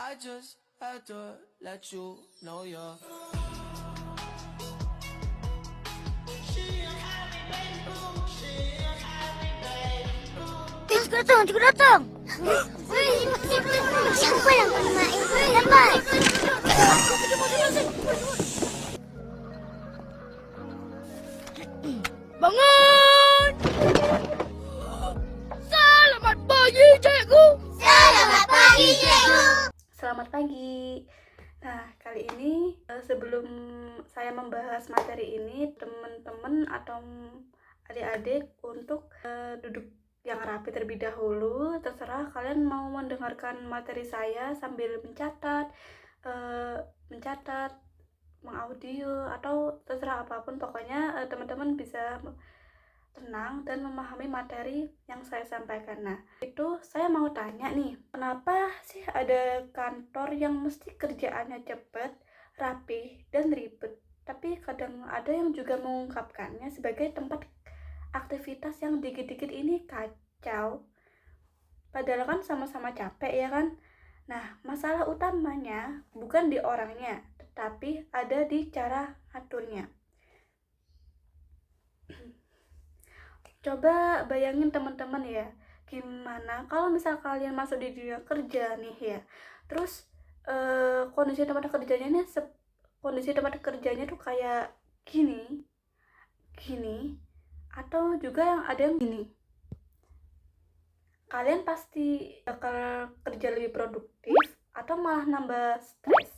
I just had to let you know you're Juga datang. Siapa yang bermain? Lambat. Bangun! Selamat pagi, cikgu. Selamat pagi, cikgu. Selamat pagi. Nah, kali ini sebelum saya membahas materi ini, teman-teman atau adik-adik untuk duduk yang rapi terlebih dahulu. Terserah kalian mau mendengarkan materi saya sambil mencatat, mengaudio, atau terserah apapun. Pokoknya teman-teman bisa tenang dan memahami materi yang saya sampaikan. Nah, itu saya mau tanya nih, kenapa sih ada kantor yang mesti kerjaannya cepat, rapi, dan ribet, tapi kadang ada yang juga mengungkapkannya sebagai tempat aktivitas yang dikit-dikit ini kacau, padahal kan sama-sama capek ya kan. Nah, masalah utamanya bukan di orangnya, tetapi ada di cara aturnya. Coba bayangin teman-teman ya, gimana kalau misal kalian masuk di dunia kerja nih ya, terus kondisi tempat kerjanya tuh kayak gini, atau juga yang ada yang gini. Kalian pasti bakal kerja lebih produktif atau malah nambah stres?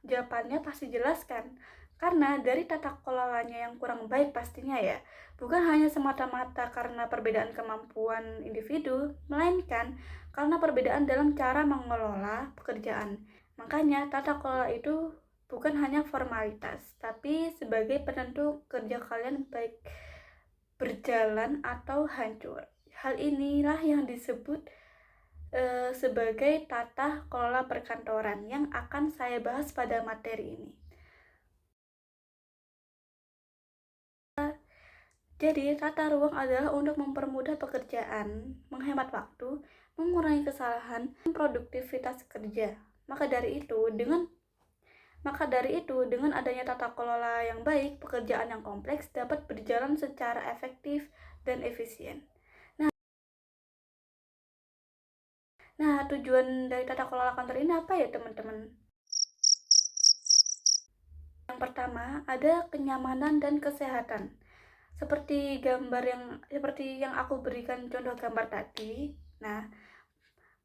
Jawabannya pasti jelas kan? Karena dari tata kelolanya yang kurang baik pastinya ya. Bukan hanya semata-mata karena perbedaan kemampuan individu, melainkan karena perbedaan dalam cara mengelola pekerjaan. Makanya tata kelola itu bukan hanya formalitas, tapi sebagai penentu kerja kalian baik berjalan atau hancur. Hal inilah yang disebut sebagai tata kelola perkantoran yang akan saya bahas pada materi ini. Jadi, tata ruang adalah untuk mempermudah pekerjaan, menghemat waktu, mengurangi kesalahan, dan produktivitas kerja. Maka dari itu, dengan adanya tata kelola yang baik, pekerjaan yang kompleks dapat berjalan secara efektif dan efisien. Nah, tujuan dari tata kelola kantor ini apa ya, teman-teman? Yang pertama, ada kenyamanan dan kesehatan. Seperti yang aku berikan contoh gambar tadi. Nah,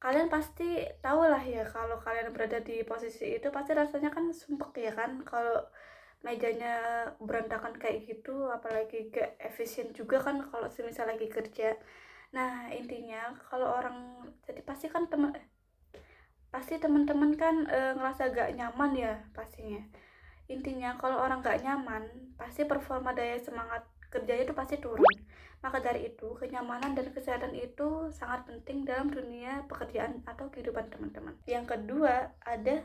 kalian pasti tahu lah ya, kalau kalian berada di posisi itu pasti rasanya kan sumpek ya kan, kalau mejanya berantakan kayak gitu, apalagi gak efisien juga kan kalau semisal lagi kerja. Nah, intinya kalau orang jadi pasti teman-teman kan ngerasa gak nyaman ya pastinya. Intinya kalau orang gak nyaman, pasti performa daya semangat kerjanya itu pasti turun. Maka dari itu, kenyamanan dan kesehatan itu sangat penting dalam dunia pekerjaan atau kehidupan teman-teman. Yang kedua, ada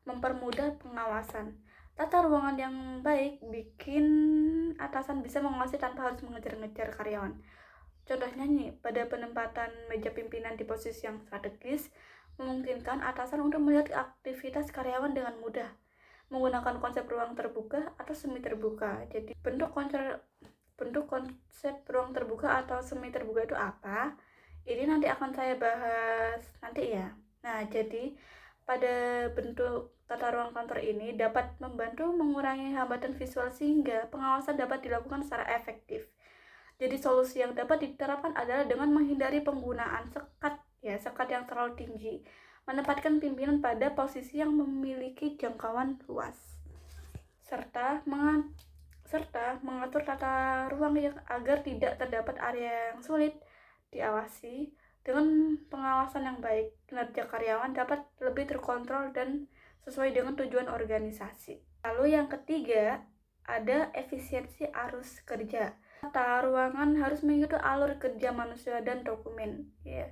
mempermudah pengawasan. Tata ruangan yang baik bikin atasan bisa mengawasi tanpa harus mengejar-ngejar karyawan. Contohnya nih, pada penempatan meja pimpinan di posisi yang strategis, memungkinkan atasan untuk melihat aktivitas karyawan dengan mudah, menggunakan konsep ruang terbuka atau semi terbuka. Jadi bentuk konsep ruang terbuka atau semi terbuka itu apa? Ini nanti akan saya bahas nanti ya. Nah, jadi pada bentuk tata ruang kantor ini dapat membantu mengurangi hambatan visual sehingga pengawasan dapat dilakukan secara efektif. Jadi solusi yang dapat diterapkan adalah dengan menghindari penggunaan sekat yang terlalu tinggi, menempatkan pimpinan pada posisi yang memiliki jangkauan luas, serta mengatur tata ruang agar tidak terdapat area yang sulit diawasi. Dengan pengawasan yang baik, kinerja karyawan dapat lebih terkontrol dan sesuai dengan tujuan organisasi. Lalu yang ketiga, ada efisiensi arus kerja. Tata ruangan harus mengikuti alur kerja manusia dan dokumen. Ya,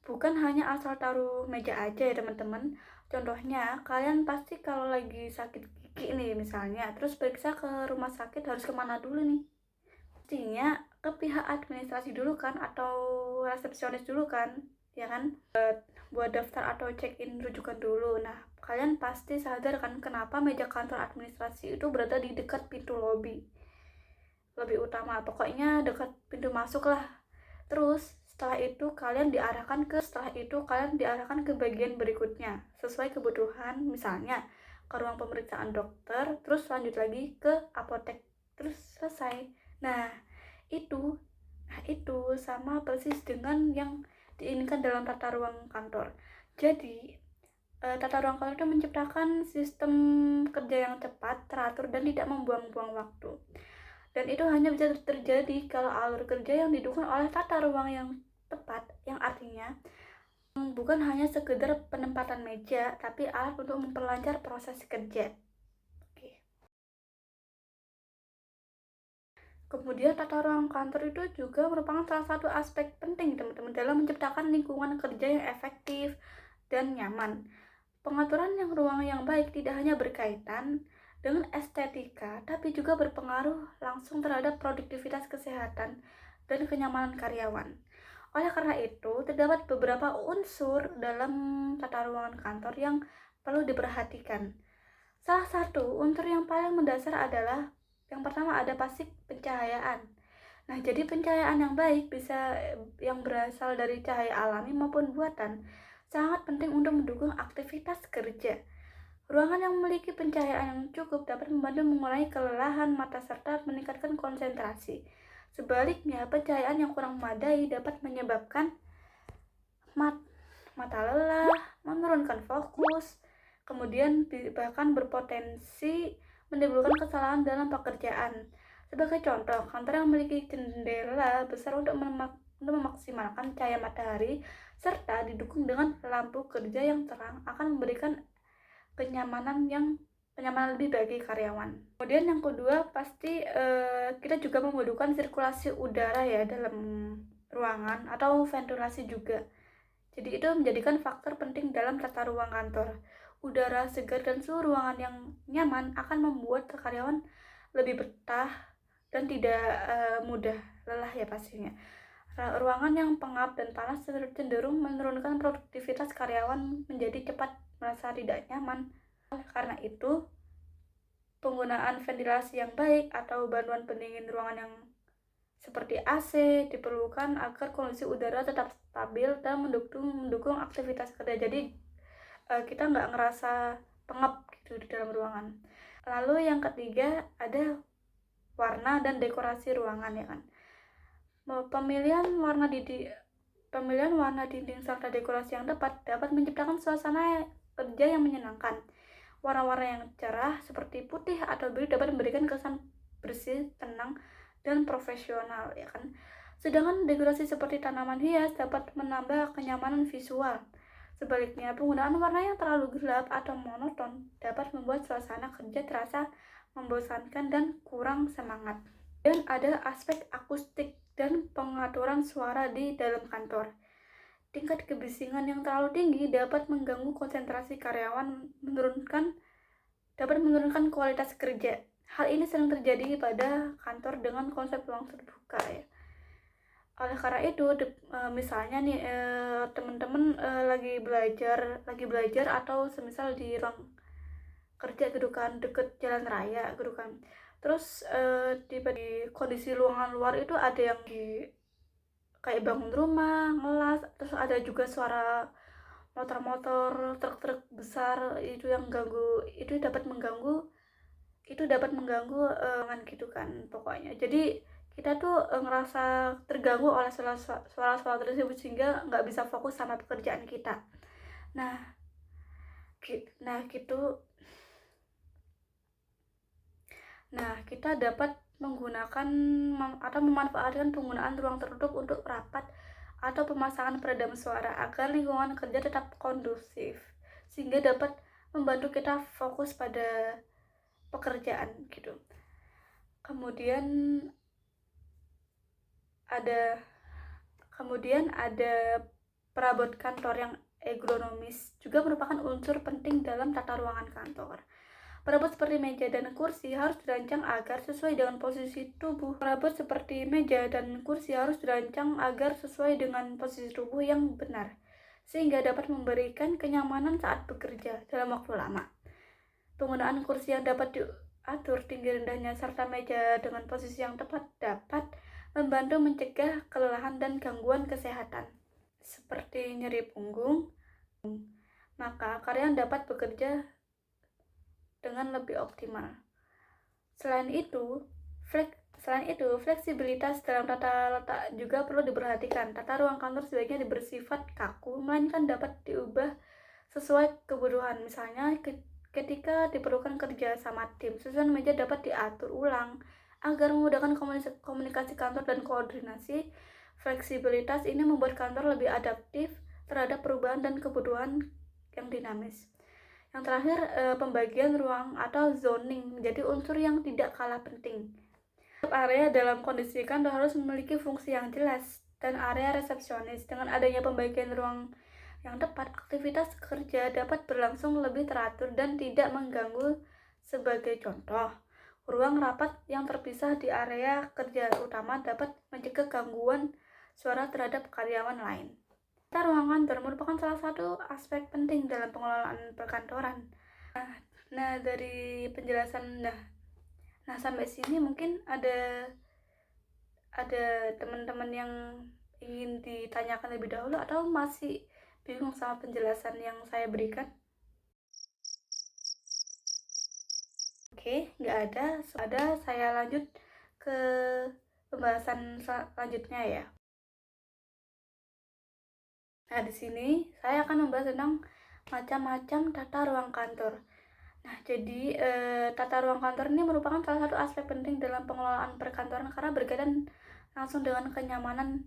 bukan hanya asal taruh meja aja ya teman-teman. Contohnya, kalian pasti kalau lagi sakit gigi nih misalnya, terus periksa ke rumah sakit harus kemana dulu nih? Pastinya ke pihak administrasi dulu kan, atau resepsionis dulu kan. ya kan, buat daftar atau check-in rujukan dulu. Nah, kalian pasti sadar kan kenapa meja kantor administrasi itu berada di dekat pintu lobi utama, pokoknya dekat pintu masuk lah. Terus setelah itu kalian diarahkan ke bagian berikutnya sesuai kebutuhan, misalnya ke ruang pemeriksaan dokter, terus lanjut lagi ke apotek, terus selesai. Nah itu sama persis dengan yang diinginkan dalam tata ruang kantor. Jadi tata ruang kantor itu menciptakan sistem kerja yang cepat, teratur, dan tidak membuang-buang waktu. Dan itu hanya bisa terjadi kalau alur kerja yang didukung oleh tata ruang yang tepat, yang artinya bukan hanya sekedar penempatan meja, tapi alat untuk memperlancar proses kerja. Oke. Kemudian tata ruang kantor itu juga merupakan salah satu aspek penting teman-teman dalam menciptakan lingkungan kerja yang efektif dan nyaman. Pengaturan ruang yang baik tidak hanya berkaitan dengan estetika, tapi juga berpengaruh langsung terhadap produktivitas, kesehatan, dan kenyamanan karyawan. Oleh karena itu, terdapat beberapa unsur dalam tata ruangan kantor yang perlu diperhatikan. Salah satu unsur yang paling mendasar adalah yang pertama ada pasti pencahayaan. Nah, jadi pencahayaan yang baik bisa yang berasal dari cahaya alami maupun buatan sangat penting untuk mendukung aktivitas kerja. Ruangan yang memiliki pencahayaan yang cukup dapat membantu mengurangi kelelahan mata serta meningkatkan konsentrasi. Sebaliknya, pencahayaan yang kurang memadai dapat menyebabkan mata lelah, menurunkan fokus, kemudian bahkan berpotensi menimbulkan kesalahan dalam pekerjaan. Sebagai contoh, kantor yang memiliki jendela besar untuk memaksimalkan cahaya matahari serta didukung dengan lampu kerja yang terang akan memberikan kenyamanan lebih bagi karyawan. Kemudian yang kedua pasti kita juga membutuhkan sirkulasi udara ya dalam ruangan atau ventilasi juga. Jadi itu menjadikan faktor penting dalam tata ruang kantor. Udara segar dan suhu ruangan yang nyaman akan membuat karyawan lebih betah dan tidak mudah lelah ya pastinya. Ruangan yang pengap dan panas cenderung menurunkan produktivitas karyawan menjadi cepat merasa tidak nyaman. Karena itu, penggunaan ventilasi yang baik atau bantuan pendingin ruangan yang seperti AC diperlukan agar kondisi udara tetap stabil dan mendukung aktivitas kerja. Jadi kita nggak ngerasa pengap gitu di dalam ruangan. Lalu yang ketiga ada warna dan dekorasi ruangan ya kan. Pemilihan warna dinding serta dekorasi yang tepat dapat menciptakan suasana kerja yang menyenangkan. Warna-warna yang cerah seperti putih atau biru dapat memberikan kesan bersih, tenang, dan profesional ya kan. Sedangkan dekorasi seperti tanaman hias dapat menambah kenyamanan visual. Sebaliknya, penggunaan warna yang terlalu gelap atau monoton dapat membuat suasana kerja terasa membosankan dan kurang semangat. Dan ada aspek akustik dan pengaturan suara di dalam kantor. Tingkat kebisingan yang terlalu tinggi dapat mengganggu konsentrasi karyawan, dapat menurunkan kualitas kerja. Hal ini sering terjadi pada kantor dengan konsep ruang terbuka ya. Oleh karena itu, misalnya nih teman-teman lagi belajar atau semisal di ruang kerja gitu kan, deket jalan raya gitu kan. Terus di kondisi ruangan luar itu ada yang kayak bangun rumah, ngelas, terus ada juga suara motor-motor, truk-truk besar itu yang dapat mengganggu gitu kan pokoknya. Jadi kita tuh ngerasa terganggu oleh suara-suara tersebut sehingga nggak bisa fokus sama pekerjaan kita. Nah kita dapat menggunakan atau memanfaatkan penggunaan ruang tertutup untuk rapat atau pemasangan peredam suara agar lingkungan kerja tetap kondusif sehingga dapat membantu kita fokus pada pekerjaan gitu. Kemudian ada perabot kantor yang ergonomis juga merupakan unsur penting dalam tata ruangan kantor. Perabot seperti meja dan kursi harus dirancang agar sesuai dengan posisi tubuh. Perabot seperti meja dan kursi harus dirancang agar sesuai dengan posisi tubuh yang benar, sehingga dapat memberikan kenyamanan saat bekerja dalam waktu lama. Penggunaan kursi yang dapat diatur tinggi rendahnya serta meja dengan posisi yang tepat dapat membantu mencegah kelelahan dan gangguan kesehatan seperti nyeri punggung. Maka karyawan dapat bekerja dengan lebih optimal. Selain itu, fleksibilitas dalam tata letak juga perlu diperhatikan. Tata ruang kantor sebaiknya bersifat kaku, melainkan dapat diubah sesuai kebutuhan. Misalnya, ketika diperlukan kerja sama tim, susunan meja dapat diatur ulang agar memudahkan komunikasi kantor dan koordinasi. Fleksibilitas ini membuat kantor lebih adaptif terhadap perubahan dan kebutuhan yang dinamis. Yang terakhir, pembagian ruang atau zoning menjadi unsur yang tidak kalah penting. Setiap area dalam kondisi kantor harus memiliki fungsi yang jelas, dan area resepsionis dengan adanya pembagian ruang yang tepat, aktivitas kerja dapat berlangsung lebih teratur dan tidak mengganggu. Sebagai contoh, ruang rapat yang terpisah di area kerja utama dapat mencegah gangguan suara terhadap karyawan lain. Tata ruang kantor merupakan salah satu aspek penting dalam pengelolaan perkantoran. Nah, dari penjelasan sampai sini mungkin ada teman-teman yang ingin ditanyakan lebih dahulu atau masih bingung sama penjelasan yang saya berikan? Oke, nggak ada. Saya lanjut ke pembahasan selanjutnya ya. Nah, di sini saya akan membahas tentang macam-macam tata ruang kantor. Nah, jadi tata ruang kantor ini merupakan salah satu aspek penting dalam pengelolaan perkantoran karena berkaitan langsung dengan kenyamanan,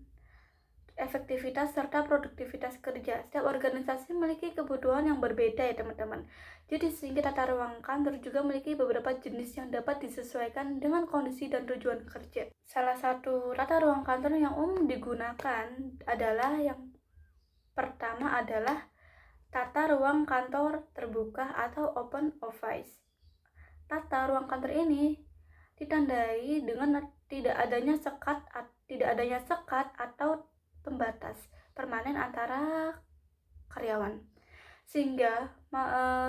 efektivitas, serta produktivitas kerja. Setiap organisasi memiliki kebutuhan yang berbeda ya teman-teman. Jadi sehingga tata ruang kantor juga memiliki beberapa jenis yang dapat disesuaikan dengan kondisi dan tujuan kerja. Salah satu tata ruang kantor yang umum digunakan adalah pertama adalah tata ruang kantor terbuka atau open office. Tata ruang kantor ini ditandai dengan tidak adanya sekat atau pembatas permanen antara karyawan, sehingga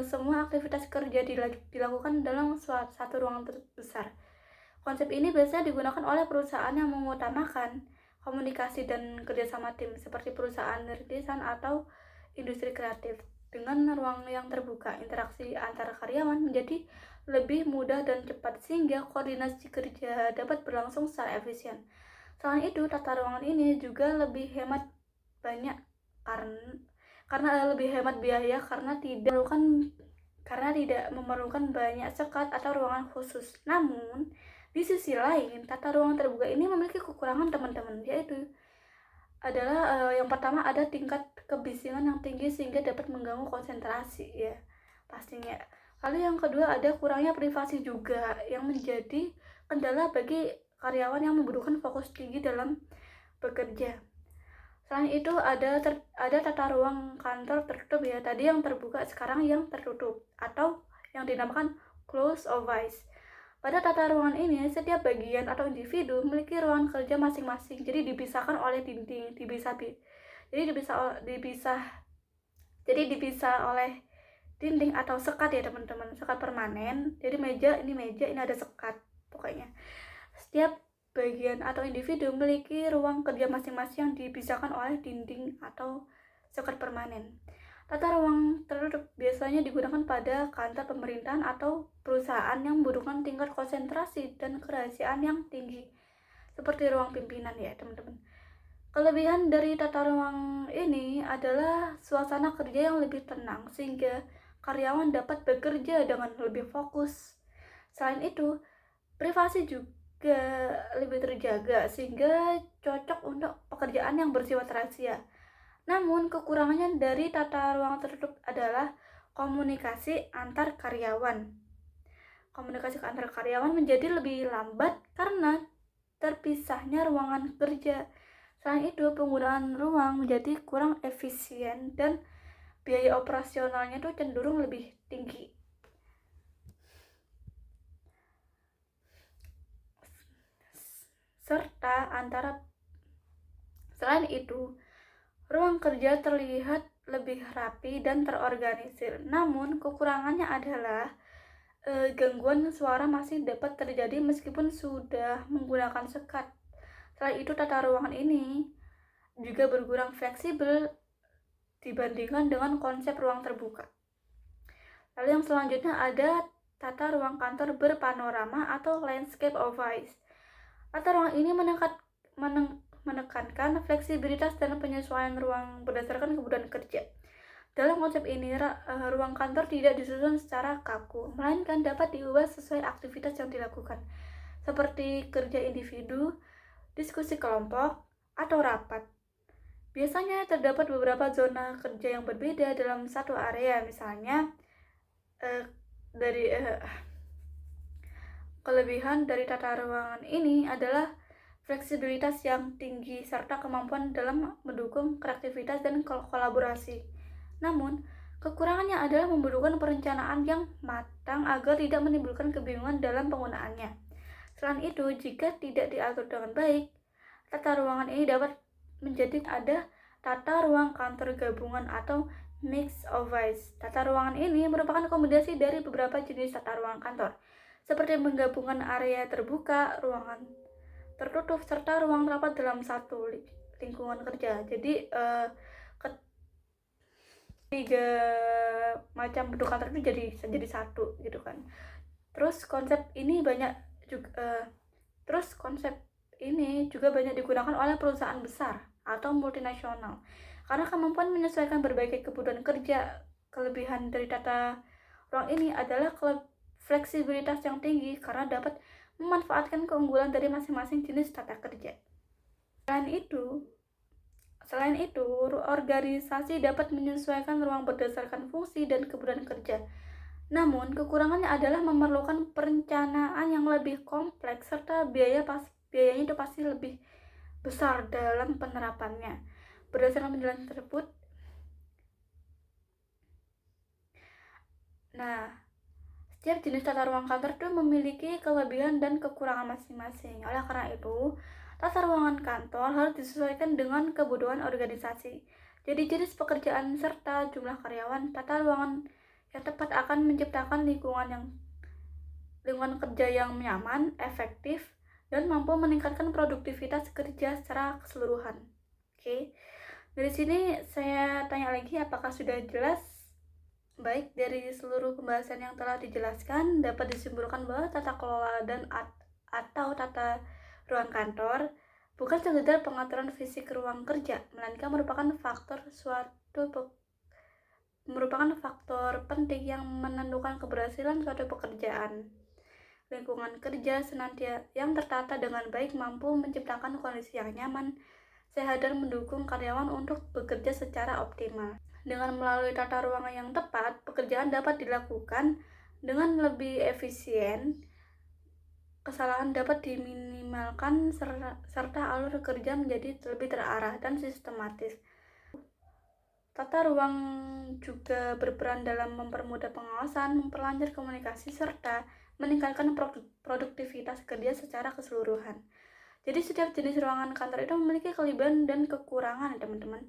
semua aktivitas kerja dilakukan dalam satu ruangan besar. Konsep ini biasanya digunakan oleh perusahaan yang mengutamakan komunikasi dan kerjasama tim seperti perusahaan rintisan atau industri kreatif. Dengan ruang yang terbuka, interaksi antara karyawan menjadi lebih mudah dan cepat sehingga koordinasi kerja dapat berlangsung secara efisien. Selain itu, tata ruangan ini juga lebih hemat biaya karena tidak memerlukan banyak sekat atau ruangan khusus. Namun, di sisi lain, tata ruang terbuka ini memiliki kekurangan teman-teman, yaitu adalah yang pertama ada tingkat kebisingan yang tinggi sehingga dapat mengganggu konsentrasi ya pastinya. Lalu yang kedua ada kurangnya privasi juga yang menjadi kendala bagi karyawan yang membutuhkan fokus tinggi dalam bekerja. Selain itu ada tata ruang kantor tertutup ya, tadi yang terbuka, sekarang yang tertutup atau yang dinamakan closed office. Pada tata ruangan ini, setiap bagian atau individu memiliki ruangan kerja masing-masing, jadi dipisahkan oleh dinding, dipisah oleh dinding atau sekat ya teman-teman, sekat permanen. Jadi meja ini ada sekat pokoknya. Setiap bagian atau individu memiliki ruang kerja masing-masing yang dipisahkan oleh dinding atau sekat permanen. Tata ruang tertutup biasanya digunakan pada kantor pemerintahan atau perusahaan yang membutuhkan tingkat konsentrasi dan kerahasiaan yang tinggi, seperti ruang pimpinan ya teman-teman. Kelebihan dari tata ruang ini adalah suasana kerja yang lebih tenang sehingga karyawan dapat bekerja dengan lebih fokus. Selain itu, privasi juga lebih terjaga sehingga cocok untuk pekerjaan yang bersifat rahasia. Namun, kekurangannya dari tata ruang tertutup adalah komunikasi antar karyawan. Komunikasi antar karyawan menjadi lebih lambat karena terpisahnya ruangan kerja. Selain itu, penggunaan ruang menjadi kurang efisien dan biaya operasionalnya itu cenderung lebih tinggi. serta antara. Selain itu, ruang kerja terlihat lebih rapi dan terorganisir. Namun, kekurangannya adalah gangguan suara masih dapat terjadi meskipun sudah menggunakan sekat. Selain itu, tata ruangan ini juga berkurang fleksibel dibandingkan dengan konsep ruang terbuka. Lalu yang selanjutnya ada tata ruang kantor berpanorama atau landscape office. Tata ruang ini menekankan fleksibilitas dan penyesuaian ruang berdasarkan kebutuhan kerja. Dalam konsep ini, ruang kantor tidak disusun secara kaku, melainkan dapat diubah sesuai aktivitas yang dilakukan, seperti kerja individu, diskusi kelompok, atau rapat. Biasanya terdapat beberapa zona kerja yang berbeda dalam satu area, misalnya kelebihan dari tata ruangan ini adalah fleksibilitas yang tinggi serta kemampuan dalam mendukung kreativitas dan kolaborasi. Namun, kekurangannya adalah membutuhkan perencanaan yang matang agar tidak menimbulkan kebingungan dalam penggunaannya. Selain itu, jika tidak diatur dengan baik, tata ruangan ini dapat menjadi ada tata ruang kantor gabungan atau mix office. Tata ruangan ini merupakan kombinasi dari beberapa jenis tata ruang kantor, seperti menggabungkan area terbuka, ruangan tertutup, serta ruang rapat dalam satu lingkungan kerja. Jadi, tiga macam bentuk kantor itu jadi satu gitu kan. Terus konsep ini juga banyak digunakan oleh perusahaan besar atau multinasional karena kemampuan menyesuaikan berbagai kebutuhan kerja. Kelebihan dari tata ruang ini adalah fleksibilitas yang tinggi karena dapat memanfaatkan keunggulan dari masing-masing jenis tata kerja. Selain itu, organisasi dapat menyesuaikan ruang berdasarkan fungsi dan kebutuhan kerja. Namun, kekurangannya adalah memerlukan perencanaan yang lebih kompleks serta biayanya itu pasti lebih besar dalam penerapannya. Berdasarkan penjelasan tersebut, setiap jenis tata ruang kantor itu memiliki kelebihan dan kekurangan masing-masing. Oleh karena itu, tata ruangan kantor harus disesuaikan dengan kebutuhan organisasi. Jadi jenis pekerjaan serta jumlah karyawan. Tata ruangan yang tepat akan menciptakan lingkungan kerja yang nyaman, efektif, dan mampu meningkatkan produktivitas kerja secara keseluruhan. Oke. Dari sini saya tanya lagi, apakah sudah jelas? Baik, dari seluruh pembahasan yang telah dijelaskan dapat disimpulkan bahwa tata kelola atau tata ruang kantor bukan sekedar pengaturan fisik ruang kerja, melainkan merupakan faktor penting yang menentukan keberhasilan suatu pekerjaan. Lingkungan kerja yang tertata dengan baik mampu menciptakan kondisi yang nyaman, sehat, dan mendukung karyawan untuk bekerja secara optimal. Dengan melalui tata ruang yang tepat, pekerjaan dapat dilakukan dengan lebih efisien, kesalahan dapat diminimalkan, serta alur kerja menjadi lebih terarah dan sistematis. Tata ruang juga berperan dalam mempermudah pengawasan, memperlancar komunikasi, serta meningkatkan produktivitas kerja secara keseluruhan. Jadi setiap jenis ruangan kantor itu memiliki kelebihan dan kekurangan, teman-teman.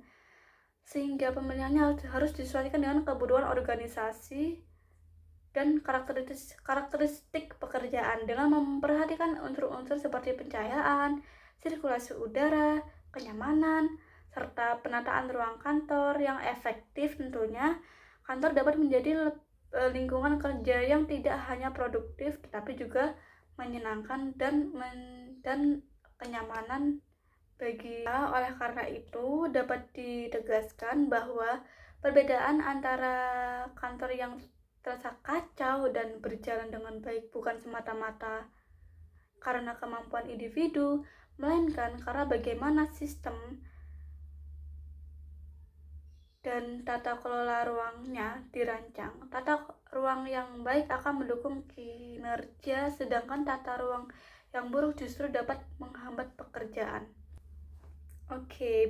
Sehingga pemilihannya harus disesuaikan dengan kebutuhan organisasi dan karakteristik pekerjaan dengan memperhatikan unsur-unsur seperti pencahayaan, sirkulasi udara, kenyamanan, serta penataan ruang kantor yang efektif. Tentunya kantor dapat menjadi lingkungan kerja yang tidak hanya produktif tetapi juga menyenangkan dan kenyamanan bagi. Oleh karena itu dapat ditegaskan bahwa perbedaan antara kantor yang terasa kacau dan berjalan dengan baik bukan semata-mata karena kemampuan individu, melainkan karena bagaimana sistem dan tata kelola ruangnya dirancang. Tata ruang yang baik akan mendukung kinerja, sedangkan tata ruang yang buruk justru dapat menghambat pekerjaan. Oke,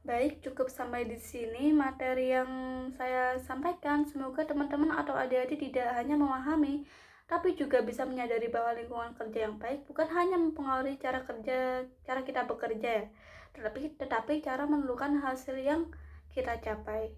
baik, cukup sampai di sini materi yang saya sampaikan. Semoga teman-teman atau adik-adik tidak hanya memahami tapi juga bisa menyadari bahwa lingkungan kerja yang baik bukan hanya mempengaruhi cara kita bekerja ya, tetapi cara menentukan hasil yang kita capai.